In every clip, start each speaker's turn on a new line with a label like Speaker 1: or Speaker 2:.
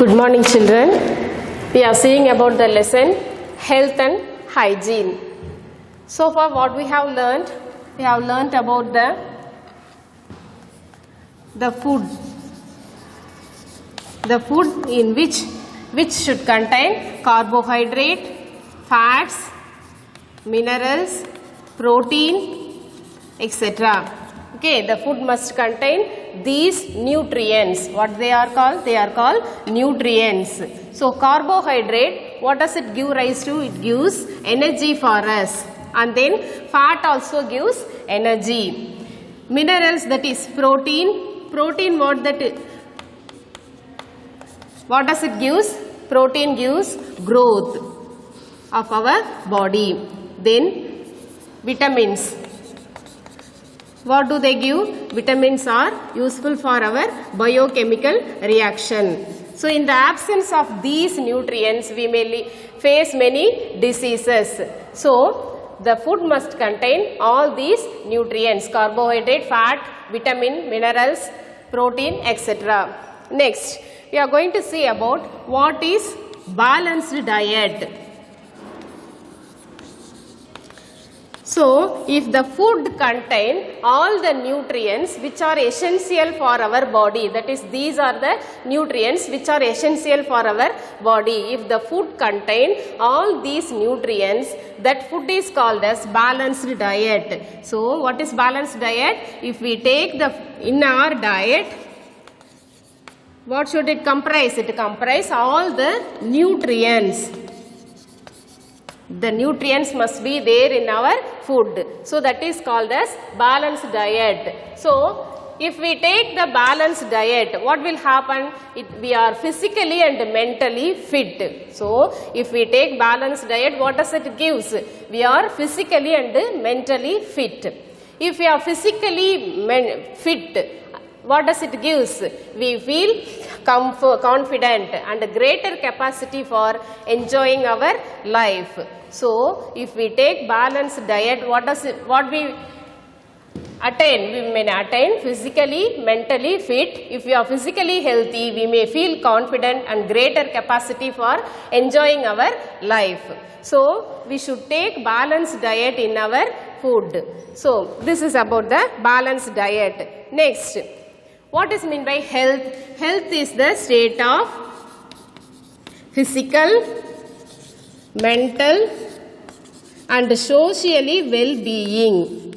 Speaker 1: Good morning, children. We are seeing about the lesson health and hygiene. So far what we have learned about the food. The food in which should contain carbohydrate, fats, minerals, protein, etc. Okay, the food must contain these nutrients. What they are called? They are called nutrients. So carbohydrate, what does it give rise to? It gives energy for us. And then fat also gives energy. Minerals, that is protein. Protein, what does it gives? Protein gives growth of our body. Then vitamins. What do they give? Vitamins are useful for our biochemical reaction. So in the absence of these nutrients, we may face many diseases. So the food must contain all these nutrients: carbohydrate, fat, vitamin, minerals, protein, etc. Next, we are going to see about what is balanced diet. So, if the food contain all the nutrients which are essential for our body, that is, these are the nutrients which are essential for our body. If the food contain all these nutrients, that food is called as balanced diet. So, what is balanced diet? If we take in our diet, what should it comprise? It comprises all the nutrients. The nutrients must be there in our food. So that is called as balanced diet. So if we take the balanced diet, what will happen? We are physically and mentally fit. So if we take balanced diet, what does it gives? We are physically and mentally fit. If we are physically fit, what does it gives? We feel confident and greater capacity for enjoying our life. So if we take balanced diet, what we attain? We may attain physically, mentally fit. If we are physically healthy, we may feel confident and greater capacity for enjoying our life. So we should take balanced diet in our food. So this is about the balanced diet. Next, what is meant by health? Health is the state of physical, mental and socially well-being,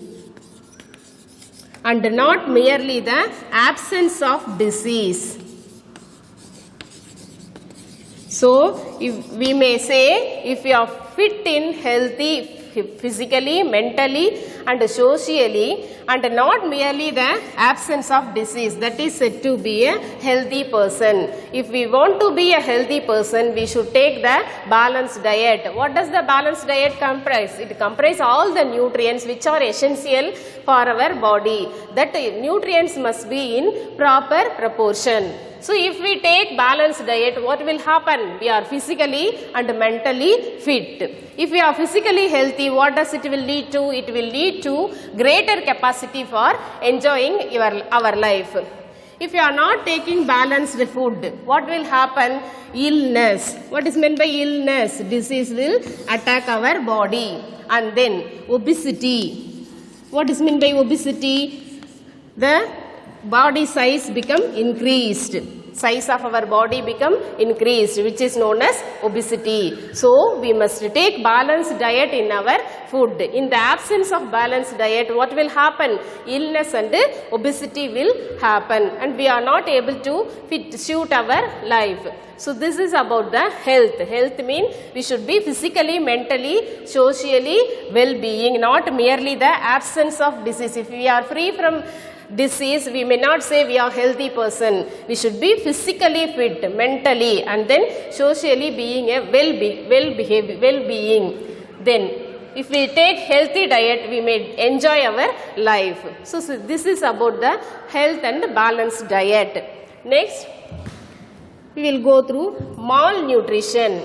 Speaker 1: and not merely the absence of disease. So, if we may say, if we are fit in healthy physically, mentally and socially, and not merely the absence of disease, that is said to be a healthy person. If we want to be a healthy person, we should take the balanced diet. What does the balanced diet comprise? It comprises all the nutrients which are essential for our body. That nutrients must be in proper proportion. So if we take balanced diet, what will happen? We are physically and mentally fit. If we are physically healthy, what does it will lead to? It will lead to greater capacity for enjoying our life. If you are not taking balanced food, what will happen? Illness. What is meant by illness? Disease will attack our body. And then obesity. What is meant by obesity? The body size become increased. Size of our body become increased, which is known as obesity. So we must take balanced diet in our food. In the absence of balanced diet, what will happen? Illness and obesity will happen, and we are not able to suit our life. So this is about the health. Health means we should be physically, mentally, socially well-being, not merely the absence of disease. If we are free from disease, we may not say we are a healthy person. We should be physically fit, mentally, and then socially being a well-being. Then if we take healthy diet, we may enjoy our life. So this is about the health and balanced diet. Next, we will go through malnutrition.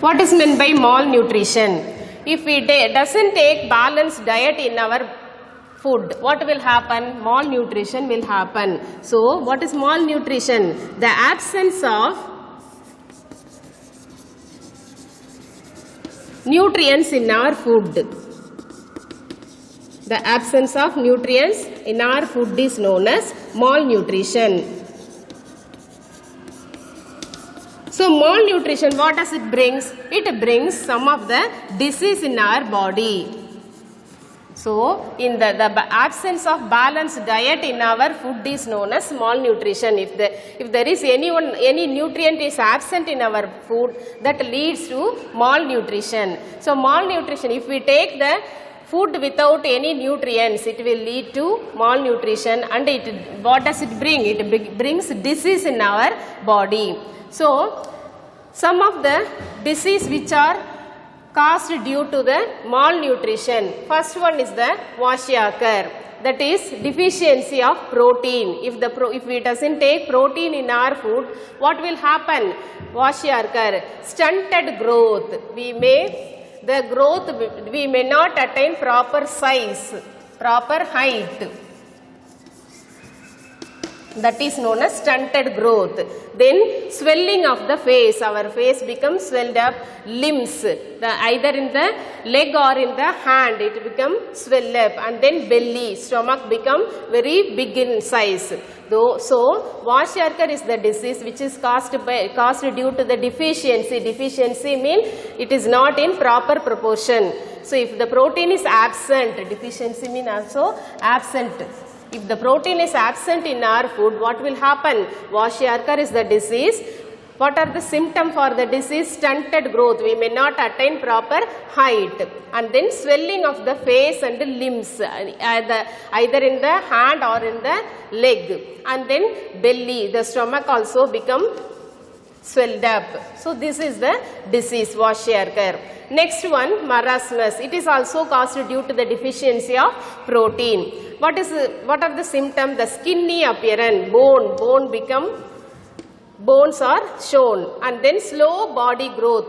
Speaker 1: What is meant by malnutrition? If we doesn't take balanced diet in our food, what will happen? Malnutrition will happen. So, what is malnutrition? The absence of nutrients in our food. The absence of nutrients in our food is known as malnutrition. So malnutrition, what does it brings? It brings some of the disease in our body. So in the absence of balanced diet in our food is known as malnutrition. If there is any nutrient is absent in our food, that leads to malnutrition. So malnutrition, if we take the food without any nutrients, it will lead to malnutrition, and what does it bring? It brings disease in our body. So, some of the disease which are caused due to the malnutrition. First one is the kwashiorkor, that is deficiency of protein. If we doesn't take protein in our food, what will happen? Kwashiorkor, stunted growth. We may not attain proper size, proper height. That is known as stunted growth. Then swelling of the face. Our face becomes swelled up. Limbs, either in the leg or in the hand, it becomes swelled up. And then belly, stomach become very big in size. So kwashiorkor is the disease which is caused due to the deficiency. Deficiency means it is not in proper proportion. So if the protein is absent, deficiency means also absent. If the protein is absent in our food, what will happen? Kwashiorkor is the disease. What are the symptoms for the disease? Stunted growth. We may not attain proper height. And then swelling of the face and the limbs, either in the hand or in the leg. And then belly, the stomach also become swelled up. So this is the disease, kwashiorkor. Next one, marasmus. It is also caused due to the deficiency of protein. What are the symptoms? The skinny appearance, bones are shown, and then slow body growth.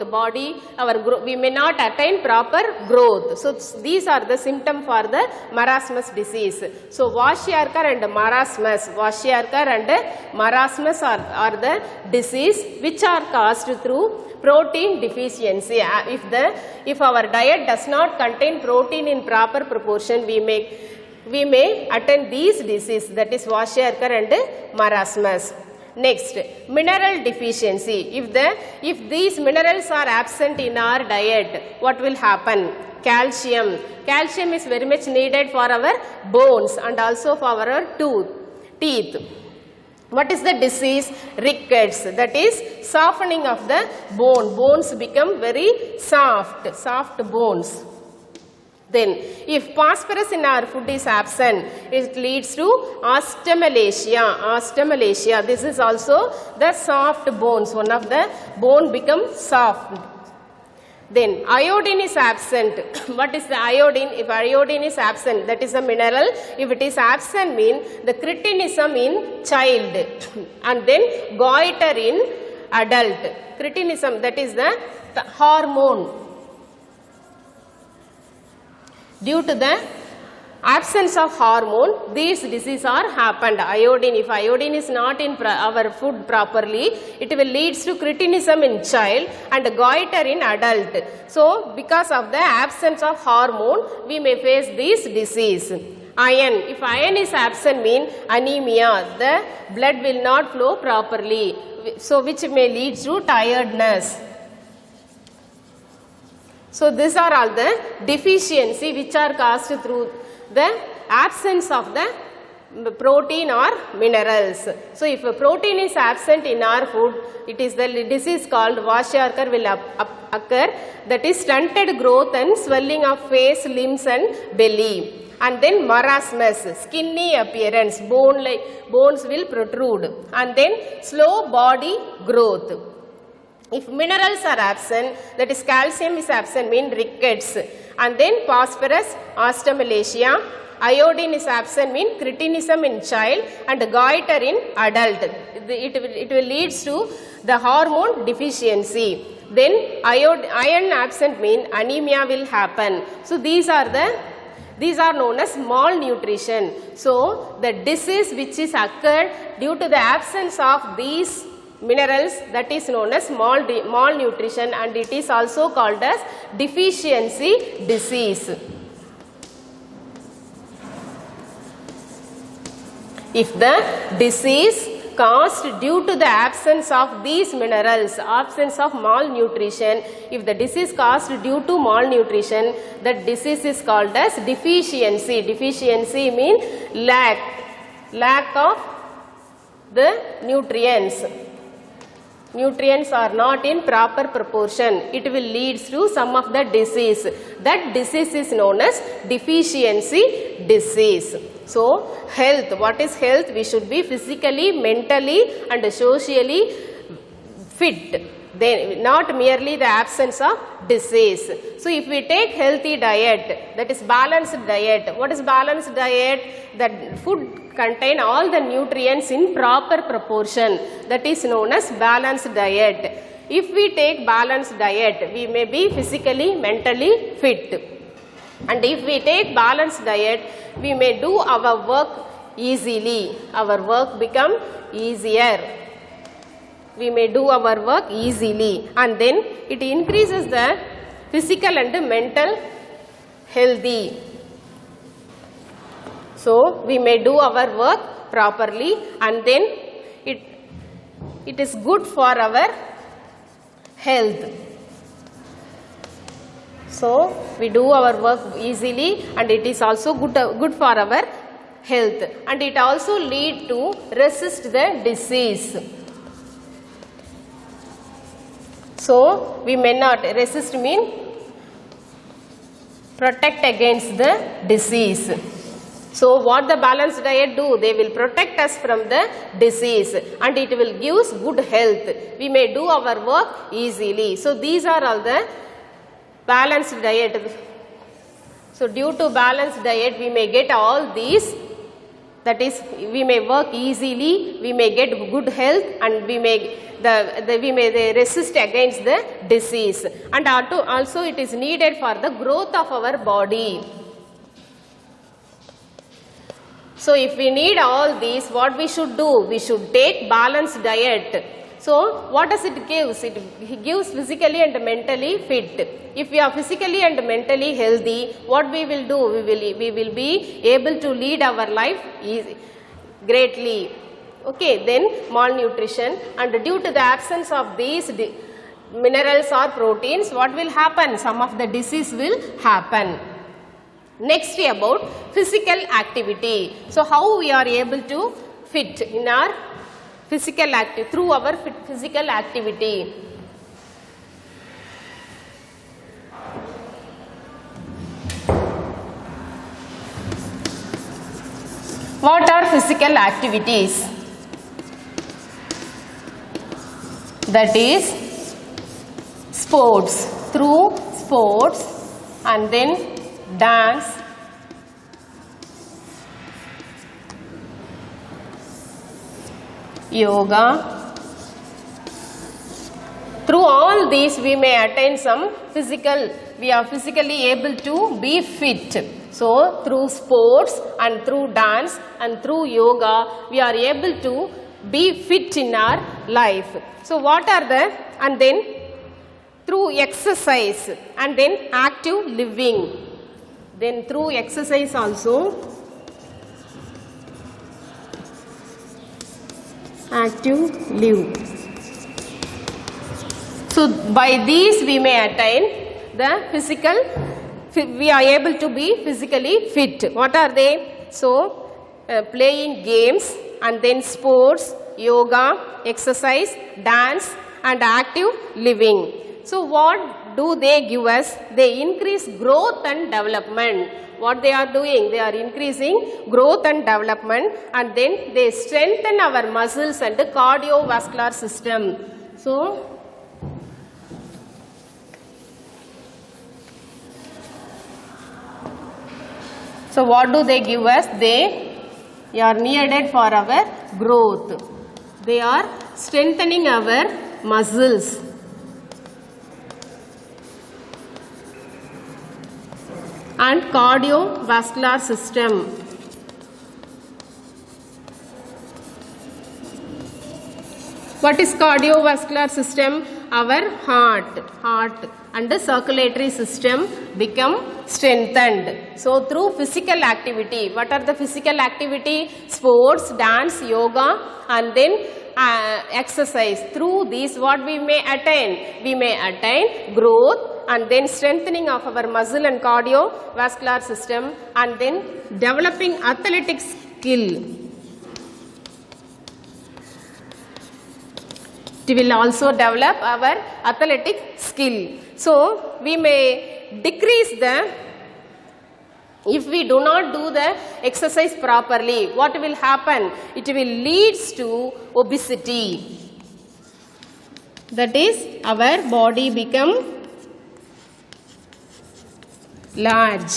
Speaker 1: We may not attain proper growth. So these are the symptoms for the marasmus disease. So kwashiorkor and marasmus are the disease which are caused through protein deficiency. If our diet does not contain protein in proper proportion, we may attain these diseases, that is kwashiorkor and marasmus. Next, mineral deficiency. If these minerals are absent in our diet, what will happen? Calcium. Calcium is very much needed for our bones and also for our teeth. What is the disease? Rickets. That is softening of the bone. Bones become very soft bones. Then, if phosphorus in our food is absent, it leads to osteomalacia. This is also the soft bones. One of the bone becomes soft. Then, iodine is absent. What is the iodine? If iodine is absent, that is a mineral. If it is absent, means the cretinism in child, and then goiter in adult. Cretinism, that is the hormone. Due to the absence of hormone, these diseases are happened. Iodine, if iodine is not in our food properly, it will lead to cretinism in child and goiter in adult. So, because of the absence of hormone, we may face this disease. Iron, if iron is absent, mean anemia. The blood will not flow properly, so which may lead to tiredness. So these are all the deficiency which are caused through the absence of the protein or minerals. So if a protein is absent in our food, it is the disease called kwashiorkor will occur, that is stunted growth and swelling of face, limbs and belly. And then marasmus, skinny appearance, bones will protrude, and then slow body growth. If minerals are absent, that is calcium is absent, mean rickets, and then phosphorus, osteomalacia, iodine is absent, mean cretinism in child and goiter in adult. It will lead to the hormone deficiency. then iron absent mean anemia will happen. So these are known as malnutrition. So the disease which is occurred due to the absence of these minerals, that is known as malnutrition, and it is also called as deficiency disease. If the disease caused due to the absence of these minerals, absence of malnutrition, if the disease caused due to malnutrition, that disease is called as deficiency. Deficiency means lack of the nutrients. Nutrients are not in proper proportion. It will lead to some of the disease. That disease is known as deficiency disease. So health, what is health? We should be physically, mentally and socially fit. Then not merely the absence of disease. So if we take healthy diet, that is balanced diet. What is balanced diet? That food contain all the nutrients in proper proportion. That is known as balanced diet. If we take balanced diet, we may be physically, mentally fit. And if we take balanced diet, we may do our work easily. Our work become easier. We may do our work easily, and then it increases the physical and mental healthy. So we may do our work properly, and then it is good for our health. So we do our work easily, and it is also good for our health, and it also lead to resist the disease. So we may not resist mean protect against the disease. So what the balanced diet do? They will protect us from the disease, and it will give us good health. We may do our work easily. So these are all the balanced diet. So due to balanced diet, we may get all these. That is, we may work easily, we may get good health, and we may resist against the disease. And also it is needed for the growth of our body. So if we need all these, what we should do? We should take balanced diet. So what does it give? It gives physically and mentally fit. If we are physically and mentally healthy, what we will do? We will be able to lead our life greatly. Okay, then malnutrition, and due to the absence of these minerals or proteins, what will happen? Some of the disease will happen. Next, about physical activity. So how we are able to fit in our physical activity? Through our physical activity. What are physical activities? That is sports. Through sports, and then dance, yoga. Through all these we may attain some we are physically able to be fit. So through sports and through dance and through yoga, we are able to be fit in our life. So what are and then through exercise, and then active living. Then through exercise also, active live. So by these we may attain the physical, we are able to be physically fit. What are they? So playing games, and then sports, yoga, exercise, dance and active living. So what do they give us? They increase growth and development. What they are doing? They are increasing growth and development, and then they strengthen our muscles and the cardiovascular system. So what do they give us? They are needed for our growth. They are strengthening our muscles. and cardiovascular system. What is cardiovascular system? Our heart and the circulatory system become strengthened. So through physical activity, what are the physical activity? Sports, dance, yoga, and then exercise. Through these what we may attain? We may attain growth and then strengthening of our muscle and cardiovascular system, and then developing athletic skill. It will also develop our athletic skill. So we may decrease the, if we do not do the exercise properly, what will happen? It will leads to obesity. That is, our body become large.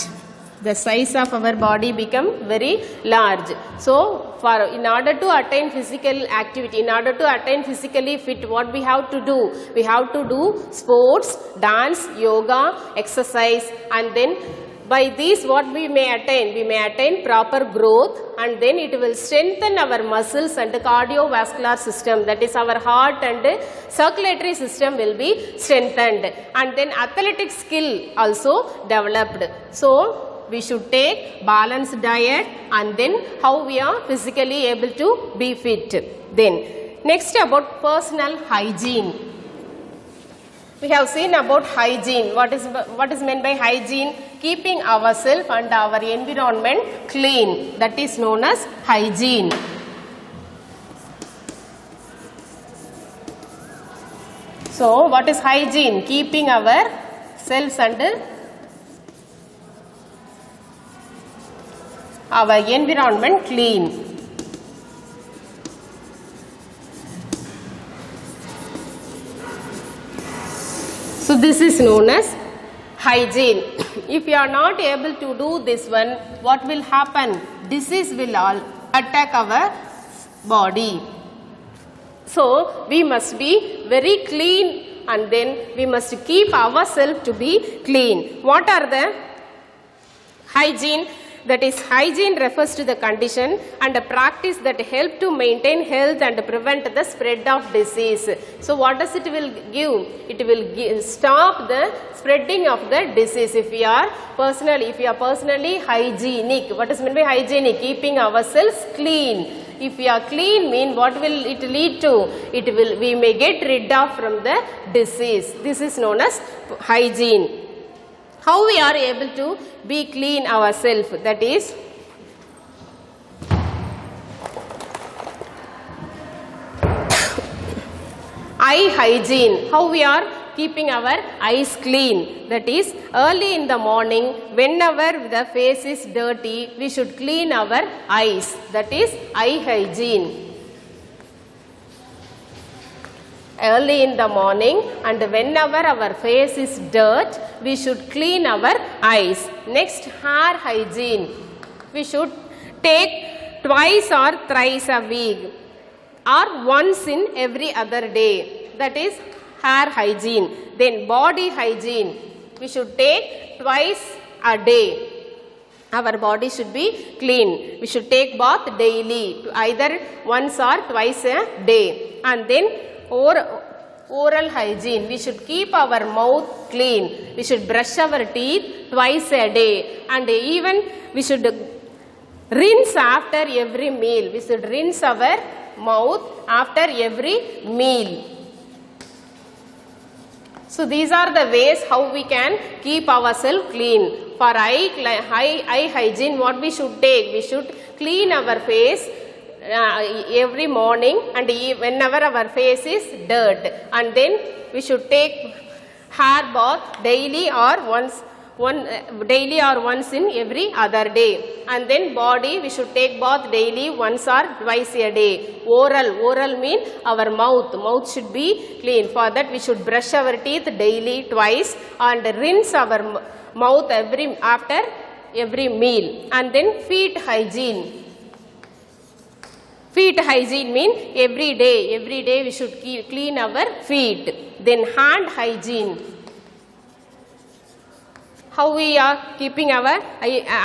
Speaker 1: The size of our body become very large. So in order to attain physical activity, in order to attain physically fit, what we have to do? We have to do sports, dance, yoga, exercise, and then by these what we may attain? We may attain proper growth, and then it will strengthen our muscles and cardiovascular system, that is our heart and circulatory system will be strengthened, and then athletic skill also developed. So we should take balanced diet, and then how we are physically able to be fit. Then next about personal hygiene. We have seen about hygiene. What is meant by hygiene? Keeping ourselves and our environment clean. That is known as hygiene. So what is hygiene? Keeping ourselves and our environment clean. So this is known as hygiene. If you are not able to do this one, what will happen? Disease will all attack our body. So we must be very clean, and then we must keep ourselves to be clean. What are the hygiene? That is, hygiene refers to the condition and a practice that help to maintain health and prevent the spread of disease. So what does it will give? It will stop the spreading of the disease. If we are personally hygienic. What is meant by hygienic? Keeping ourselves clean. If we are clean, mean what will it lead to? We may get rid of from the disease. This is known as hygiene. How we are able to be clean ourselves? That is, eye hygiene. How we are keeping our eyes clean? That is, early in the morning, whenever the face is dirty, we should clean our eyes. That is eye hygiene. Early in the morning, and whenever our face is dirt, we should clean our eyes. Next, hair hygiene. We should take twice or thrice a week or once in every other day. That is hair hygiene. Then body hygiene. We should take twice a day. Our body should be clean. We should take bath daily, either once or twice a day. And then oral hygiene. We should keep our mouth clean. We should brush our teeth twice a day, and even we should rinse after every meal. We should rinse our mouth after every meal. So these are the ways how we can keep ourselves clean. For eye hygiene, what we should take? We should clean our face every morning, and whenever our face is dirt, and then we should take hair bath daily or once in every other day. And then body, we should take bath daily once or twice a day. Oral mean our mouth should be clean. For that we should brush our teeth daily twice and rinse our mouth after every meal. And then feet hygiene. Feet hygiene mean every day we should clean our feet. Then hand hygiene. how we are keeping our,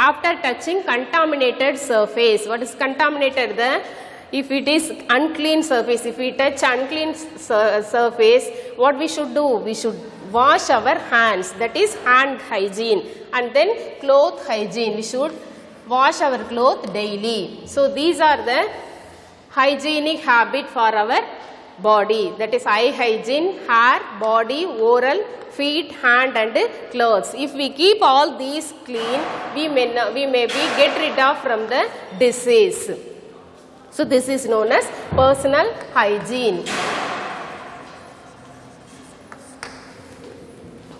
Speaker 1: after touching contaminated surface. What is contaminated? If it is unclean surface, if we touch unclean surface, what we should do? We should wash our hands, that is hand hygiene. And then cloth hygiene, we should wash our clothes daily. So these are the hygienic habit for our body, that is eye hygiene, hair, body, oral, feet, hand and clothes. If we keep all these clean, we may be get rid of from the disease. So this is known as personal hygiene.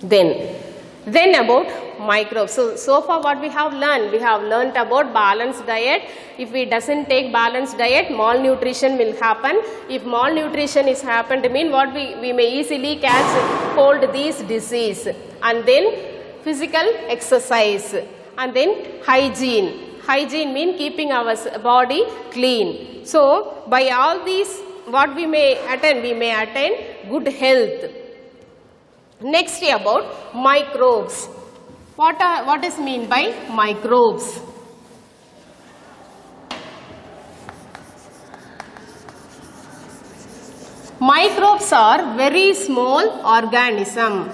Speaker 1: Then about microbes. So far what we have learned? We have learnt about balanced diet. If we doesn't take balanced diet, malnutrition will happen. If malnutrition is happened, mean what we may easily catch hold these disease. And then physical exercise. And then hygiene. Hygiene means keeping our body clean. So by all these what we may attain good health. Next about microbes. What is mean by microbes? Microbes are very small organism.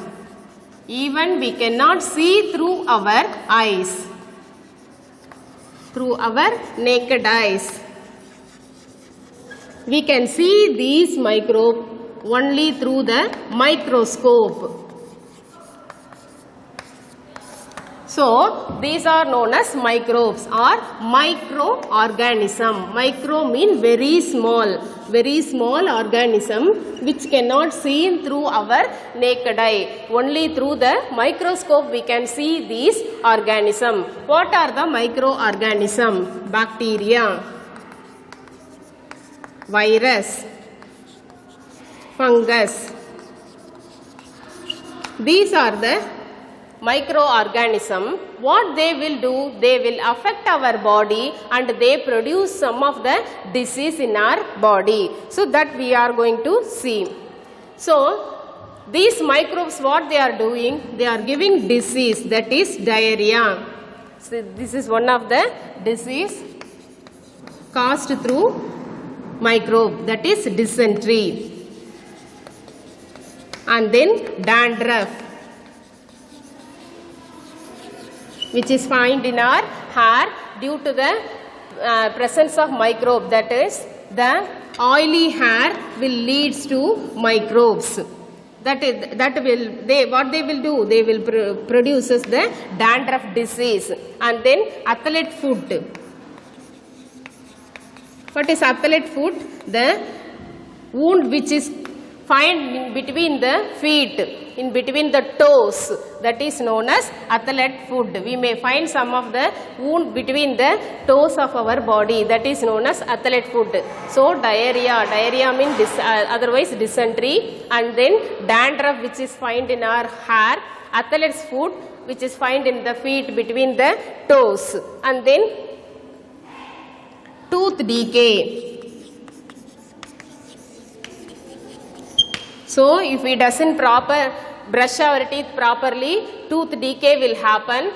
Speaker 1: Even we cannot see through our eyes, through our naked eyes. We can see these microbes only through the microscope. So these are known as microbes or microorganism. Micro mean very small organism which cannot see through our naked eye. Only through the microscope we can see these organism. What are the microorganism? Bacteria, virus, fungus. These are the microorganism. What they will do? They will affect our body and they produce some of the disease in our body. So that we are going to see. So these microbes, what they are doing? They are giving disease, that is diarrhea. So this is one of the disease caused through microbe, that is dysentery. And then dandruff, which is found in our hair due to the presence of microbe, that is the oily hair will leads to microbes. What they will do? They will produces the dandruff disease. And then athlete foot. What is athlete foot? The wound which is found in between the feet, in between the toes, that is known as athlete foot. We may find some of the wound between the toes of our body, that is known as athlete foot. So diarrhea means otherwise dysentery, and then dandruff which is found in our hair, athlete's foot which is found in the feet between the toes, and then tooth decay. So if we doesn't brush our teeth properly, tooth decay will happen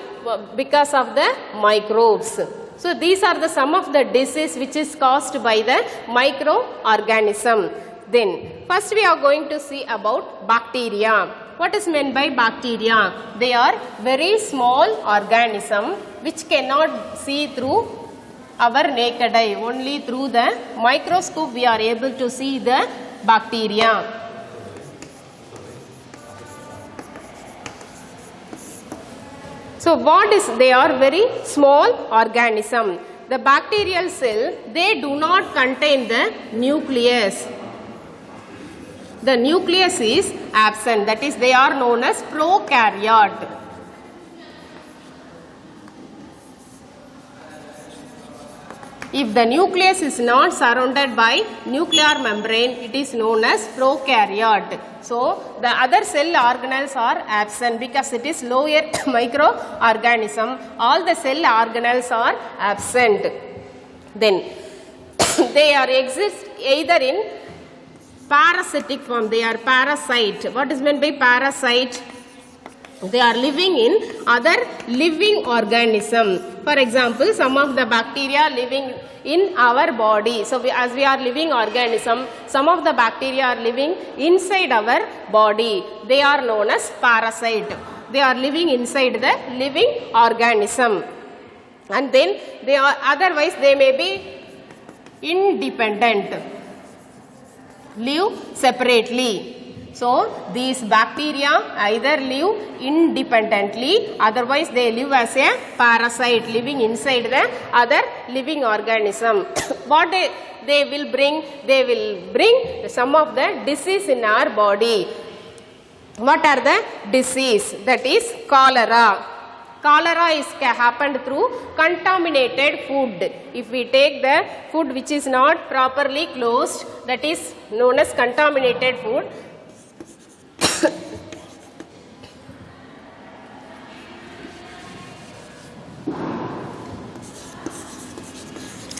Speaker 1: because of the microbes. So these are the some of the disease which is caused by the microorganism. Then first we are going to see about bacteria. What is meant by bacteria? They are very small organism which cannot see through our naked eye. Only through the microscope we are able to see the bacteria. So they are very small organism. The bacterial cell, they do not contain the nucleus. The nucleus is absent, that is they are known as prokaryote. If the nucleus is not surrounded by nuclear membrane, it is known as prokaryote. So the other cell organelles are absent because it is lower microorganism. All the cell organelles are absent. Then they are exist either in parasitic form. They are parasite. What is meant by parasite? They are living in other living organism. For example, some of the bacteria living in our body. So as we are living organism, some of the bacteria are living inside our body. They are known as parasite. They are living inside the living organism. And then they are, otherwise they may be independent, live separately. So these bacteria either live independently, otherwise they live as a parasite, living inside the other living organism. What they will bring? They will bring some of the disease in our body. What are the disease? That is cholera. Cholera is happened through contaminated food. If we take the food which is not properly closed, that is known as contaminated food.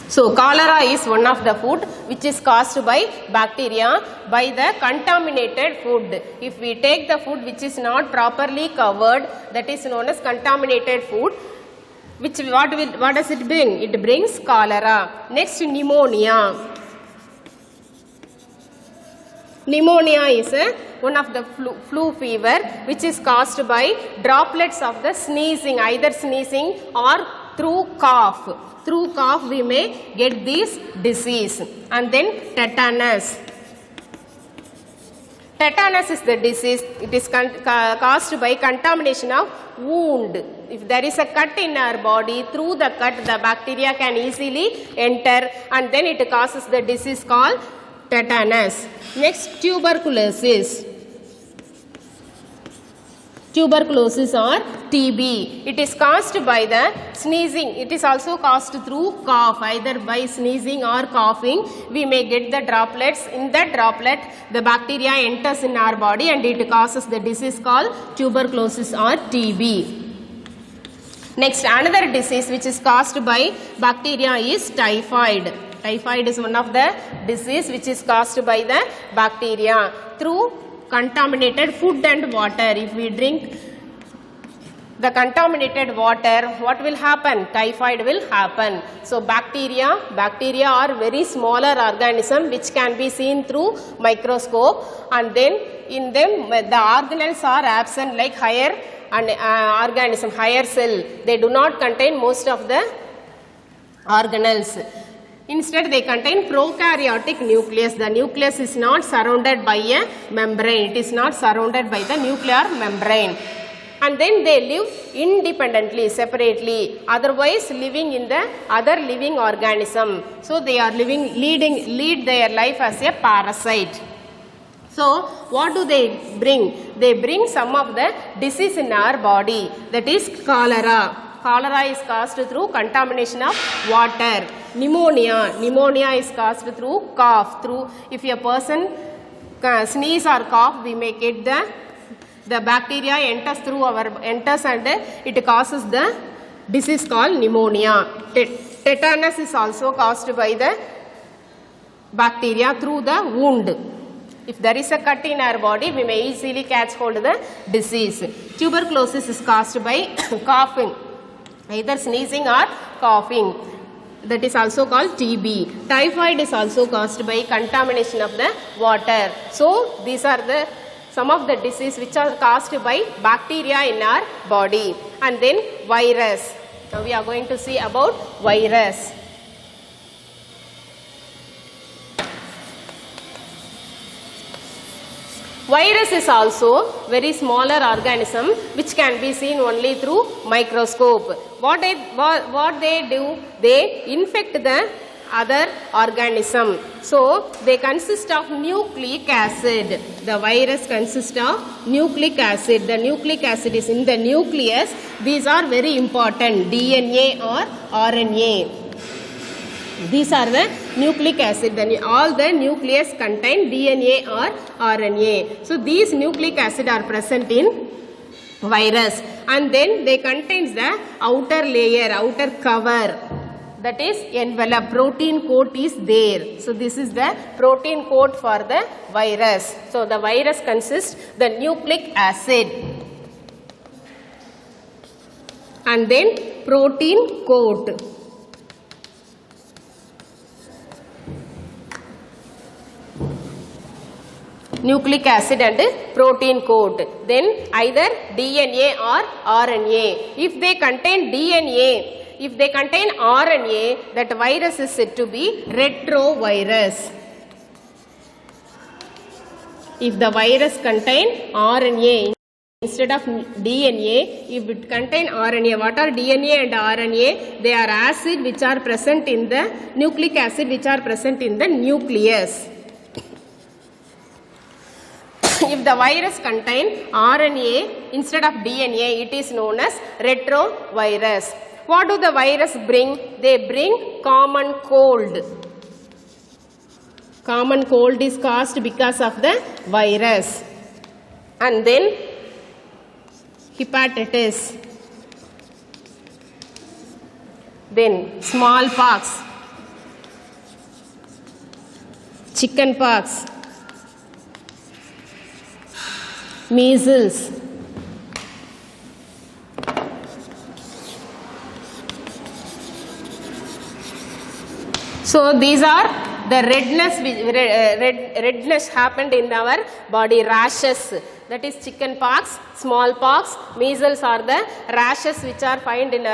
Speaker 1: So cholera is one of the food which is caused by bacteria by the contaminated food. If we take the food which is not properly covered, that is known as contaminated food. Which what does it bring? It brings cholera. Next, pneumonia. Pneumonia is one of the flu fever which is caused by droplets of the sneezing, either sneezing or through cough. Through cough we may get this disease. And then tetanus. Tetanus is the disease. It is caused by contamination of wound. If there is a cut in our body, through the cut the bacteria can easily enter and then it causes the disease called tetanus. Next, tuberculosis. Tuberculosis or TB. It is caused by the sneezing. It is also caused through cough, either by sneezing or coughing. We may get the droplets. In that droplet, the bacteria enters in our body and it causes the disease called tuberculosis or TB. Next, another disease which is caused by bacteria is typhoid. Typhoid is one of the disease which is caused by the bacteria through contaminated food and water. If we drink the contaminated water, what will happen? Typhoid will happen. So bacteria are very smaller organism which can be seen through microscope, and then in them the organelles are absent, like higher and organism, higher cell. They do not contain most of the organelles. Instead, they contain prokaryotic nucleus. The nucleus is not surrounded by a membrane. It is not surrounded by the nuclear membrane. And then they live independently, separately, otherwise living in the other living organism. So they are lead their life as a parasite. So what do they bring? They bring some of the disease in our body, that is cholera. Cholera is caused through contamination of water. Pneumonia is caused through cough. If a person sneeze or cough, we may get the bacteria enters and it causes the disease called pneumonia. Tetanus is also caused by the bacteria through the wound. If there is a cut in our body, we may easily catch hold of the disease. Tuberculosis is caused by coughing, either sneezing or coughing. That is also called TB. Typhoid is also caused by contamination of the water. So these are some of the diseases which are caused by bacteria in our body. And then virus. Now we are going to see about virus. Virus is also very smaller organism which can be seen only through microscope. What they do, they infect the other organism. So they consist of nucleic acid. The virus consists of nucleic acid. The nucleic acid is in the nucleus. These are very important, DNA or RNA. These are the nucleic acid. All the nucleus contain DNA or RNA. So these nucleic acid are present in virus, and then they contains the outer layer, outer cover, that is envelope. Protein coat is there. So this is the protein coat for the virus. So the virus consists the nucleic acid. and then protein coat. Nucleic acid and protein coat. Then either DNA or RNA. If they contain DNA, if they contain RNA, that virus is said to be retrovirus. If the virus contain RNA instead of DNA, if it contain RNA, what are DNA and RNA? They are acid which are present in the nucleic acid which are present in the nucleus. If the virus contain RNA instead of DNA, it is known as retrovirus. What do the virus bring? They bring common cold. Common cold is caused because of the virus. And then hepatitis. Then smallpox, chickenpox, measles. So these are the redness happened in our body, rashes. That is chickenpox, smallpox, measles are the rashes which are found in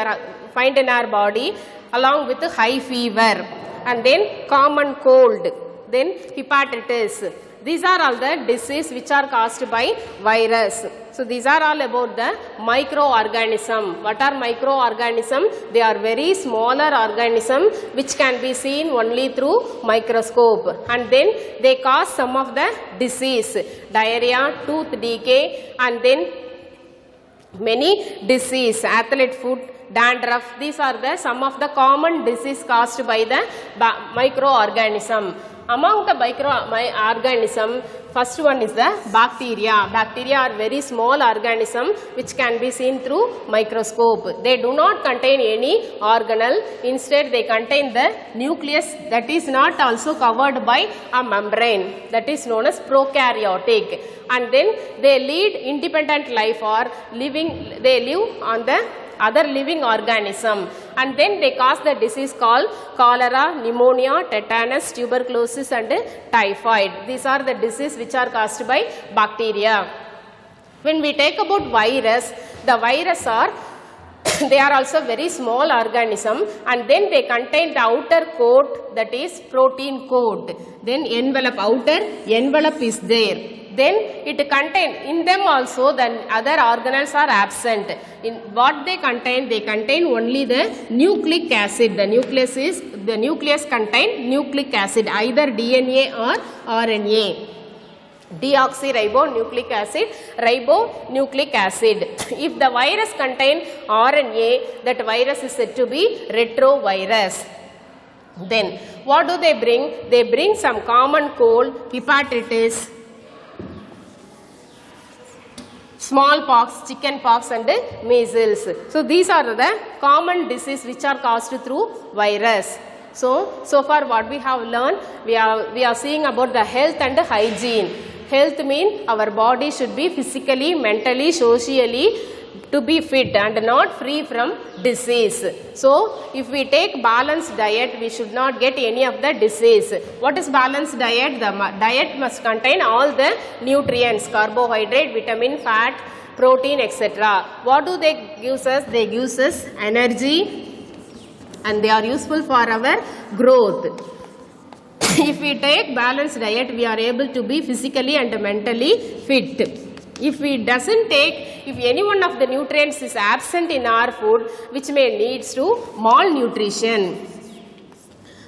Speaker 1: our body, along with high fever, and then common cold, then hepatitis. These are all the disease which are caused by virus. So these are all about the microorganism. What are microorganism? They are very smaller organism which can be seen only through microscope, and then they cause some of the disease, diarrhea, tooth decay, and then many disease, athlete foot, dandruff. These are the some of the common disease caused by the microorganism. Among the microorganism, first one is the bacteria. Bacteria are very small organism which can be seen through microscope. They do not contain any organelle. Instead, they contain the nucleus that is not also covered by a membrane. That is known as prokaryotic. And then they lead independent life or they live on the other living organism, and then they cause the disease called cholera, pneumonia, tetanus, tuberculosis and typhoid. These are the diseases which are caused by bacteria. When we take about virus, the virus are they are also very small organism, and then they contain the outer coat, that is protein coat. Then outer envelope is there. Then it contain, in them also the other organelles are absent. In what they contain only the nucleic acid. The nucleus contain nucleic acid, either DNA or RNA. Deoxyribonucleic acid, ribonucleic acid. If the virus contain RNA, that virus is said to be retrovirus. Then what do they bring? They bring some common cold, hepatitis, smallpox, chickenpox and measles. So these are the common diseases which are caused through virus. So far what we have learned, we are seeing about the health and hygiene. Health means our body should be physically, mentally, socially to be fit and not free from disease. So if we take balanced diet, we should not get any of the disease. What is balanced diet? The diet must contain all the nutrients, carbohydrate, vitamin, fat, protein, etc. What do they give us? They give us energy and they are useful for our growth. If we take balanced diet, we are able to be physically and mentally fit. If we doesn't take, if any one of the nutrients is absent in our food, which may leads to malnutrition.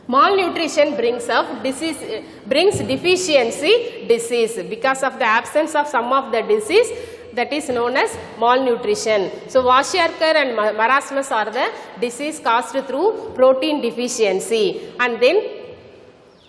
Speaker 1: Malnutrition brings deficiency disease. Because of the absence of some of the disease, that is known as malnutrition. So Kwashiorkor and marasmus are the disease caused through protein deficiency. And then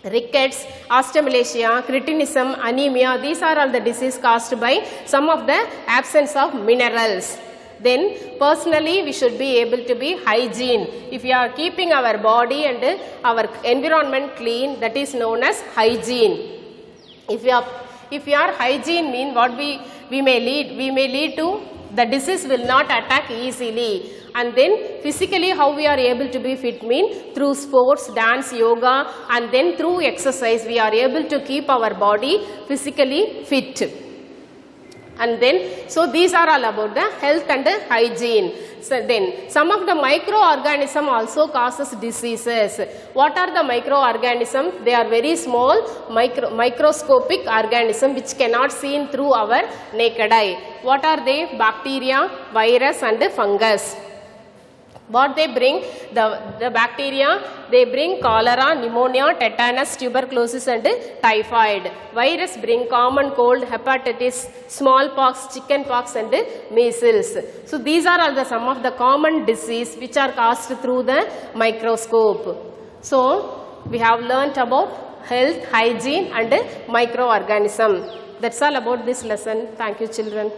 Speaker 1: rickets, osteomalacia, cretinism, anemia, these are all the diseases caused by some of the absence of minerals. Then personally we should be able to be hygiene. If we are keeping our body and our environment clean, that is known as hygiene. If your hygiene mean what we may lead to, the disease will not attack easily. And then physically how we are able to be fit mean through sports, dance, yoga, and then through exercise we are able to keep our body physically fit. And then, so these are all about the health and hygiene. So then, some of the microorganisms also causes diseases. What are the microorganisms? They are very small, microscopic organisms which cannot seen through our naked eye. What are they? Bacteria, virus and fungus. What they bring? The bacteria, they bring cholera, pneumonia, tetanus, tuberculosis and typhoid. Virus bring common cold, hepatitis, smallpox, chickenpox and measles. So these are all the some of the common disease which are caused through the microscope. So we have learnt about health, hygiene and microorganism. That's all about this lesson. Thank you, children.